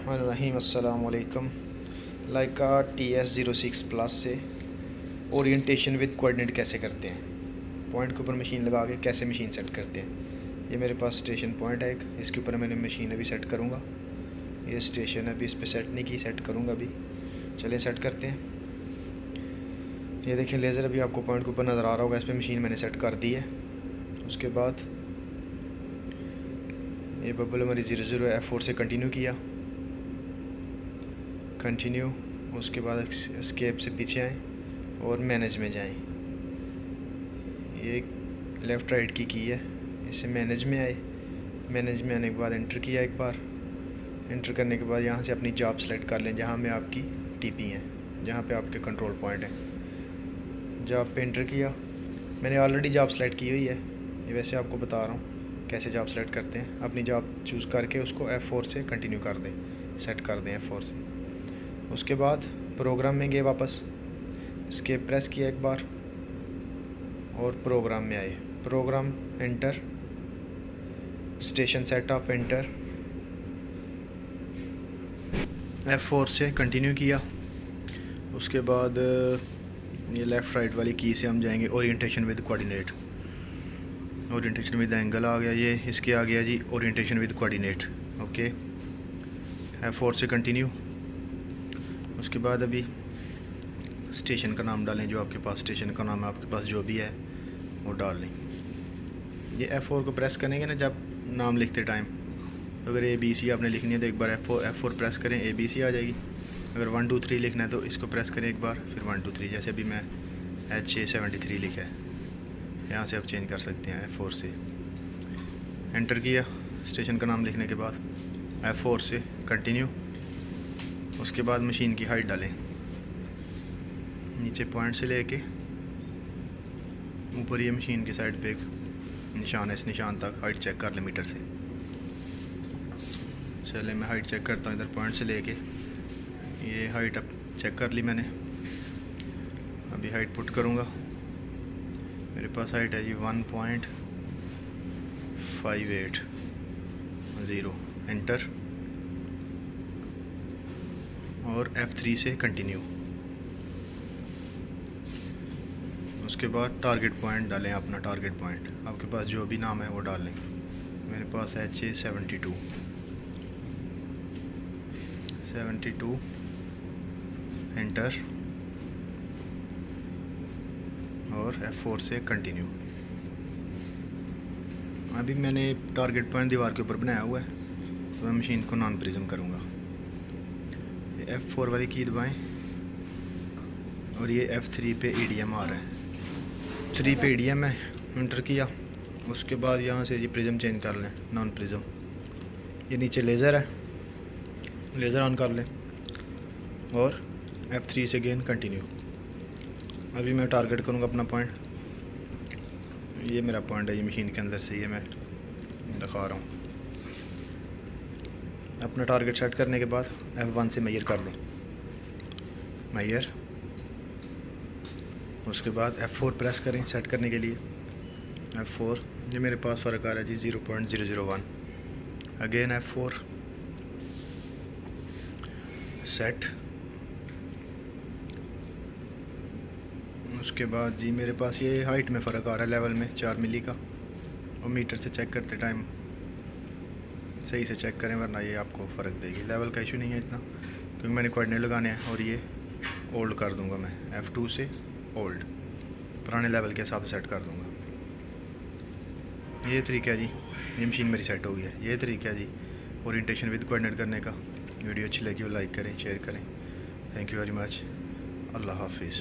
बिस्मिल्लाहिर्रहमानिर्रहीम। अस्सलाम वालेकुम। लाइका TS06 प्लस से ओरिएंटेशन विद कोऑर्डिनेट कैसे करते हैं, पॉइंट के ऊपर मशीन लगा के कैसे मशीन सेट करते हैं। ये मेरे पास स्टेशन पॉइंट है एक, इसके ऊपर मैंने मशीन अभी सेट करूँगा। ये स्टेशन अभी इस पर सेट नहीं की, सेट करूँगा अभी। चलिए सेट करते हैं। ये देखिए लेज़र अभी आपको पॉइंट के ऊपर नज़र आ रहा होगा, इस पर मशीन मैंने सेट कर दी है। उसके बाद ये बबल हमारी 00 F4 से कंटिन्यू किया, कंटिन्यू। उसके बाद एस्केप से पीछे आए और मैनेज में जाएं। ये लेफ़्ट राइट की है, इसे मैनेज में आए। मैनेज में आने के बाद एंटर किया एक बार। एंटर करने के बाद यहाँ से अपनी जॉब सेलेक्ट कर लें जहाँ में आपकी टीपी है, जहाँ पे आपके कंट्रोल पॉइंट है। जॉब पे एंटर किया, मैंने ऑलरेडी जॉब सेलेक्ट की हुई है, ये वैसे आपको बता रहा हूँ कैसे जॉब सेलेक्ट करते हैं। अपनी जॉब चूज़ करके उसको F4 से कंटिन्यू कर दें, सेट कर दें F4 से। उसके बाद प्रोग्राम में गए वापस, एस्केप प्रेस किया एक बार और प्रोग्राम में आए। Program enter, station setup enter, F4 से कंटिन्यू किया। उसके बाद ये लेफ़्ट राइट वाली की से हम जाएंगे orientation with coordinate. Orientation with angle आ गया, ये इसके आ गया जी orientation with coordinate. Okay, F4 से कंटिन्यू। उसके बाद अभी स्टेशन का नाम डालें, जो आपके पास स्टेशन का नाम है, आपके पास जो भी है वो डाल लें। ये F4 को प्रेस करेंगे ना जब नाम लिखते टाइम, अगर ABC आपने लिखनी है तो एक बार F4 प्रेस करें, ABC आ जाएगी। अगर 1 2 3 लिखना है तो इसको प्रेस करें एक बार, फिर 1 2 3। जैसे अभी मैं HA73 लिखा है, यहाँ से आप चेंज कर सकते हैं F4 से। एंटर किया स्टेशन का नाम लिखने के बाद, F4 से कंटिन्यू। उसके बाद मशीन की हाइट डालें, नीचे पॉइंट से लेके ऊपर ये मशीन के साइड पे एक निशान है, इस निशान तक हाइट चेक कर लें मीटर से। चले मैं हाइट चेक करता हूँ, इधर पॉइंट से लेके ये हाइट अब चेक कर ली मैंने। अभी हाइट पुट करूँगा, मेरे पास हाइट है जी 1.580। एंटर और F3 से कंटिन्यू। उसके बाद टारगेट पॉइंट डालें, अपना टारगेट पॉइंट आपके पास जो भी नाम है वो डाल लें। मेरे पास है HA72। एंटर और F4 से कंटिन्यू। अभी मैंने टारगेट पॉइंट दीवार के ऊपर बनाया हुआ है, तो मैं मशीन को नॉन प्रिज्म करूँगा। F4 वाली की दबाएं और ये F3 पे EDM आ रहा है, 3 पे EDM है। एंटर किया, उसके बाद यहाँ से ये प्रिज्म चेंज कर लें, नॉन प्रिज्म। ये नीचे लेज़र है, लेज़र ऑन कर लें और F3 से अगेन कंटिन्यू। अभी मैं टारगेट करूँगा अपना पॉइंट, ये मेरा पॉइंट है, ये मशीन के अंदर से ये मैं दिखा रहा हूँ। अपना टारगेट सेट करने के बाद F1 से मेजर कर दें, मेजर। उसके बाद F4 प्रेस करें सेट करने के लिए। F4, ये मेरे पास फ़र्क आ रहा है जी 0.001। Again F4 set. उसके बाद जी मेरे पास ये हाइट में फ़र्क आ रहा है, लेवल में 4 मिली का। और मीटर से चेक करते टाइम सही से चेक करें, वरना ये आपको फ़र्क देगी। लेवल का इशू नहीं है इतना, क्योंकि मैंने कोऑर्डिनेट लगाने हैं। और ये ओल्ड कर दूंगा मैं, F2 से ओल्ड, पुराने लेवल के हिसाब से सेट कर दूंगा। ये तरीका है जी, ये मशीन मेरी सेट हो गई है। ये तरीका है जी ओरिएंटेशन विद कोऑर्डिनेट करने का। वीडियो अच्छी लगी हो लाइक करें, शेयर करें। Thank you very much. अल्लाह हाफिज़।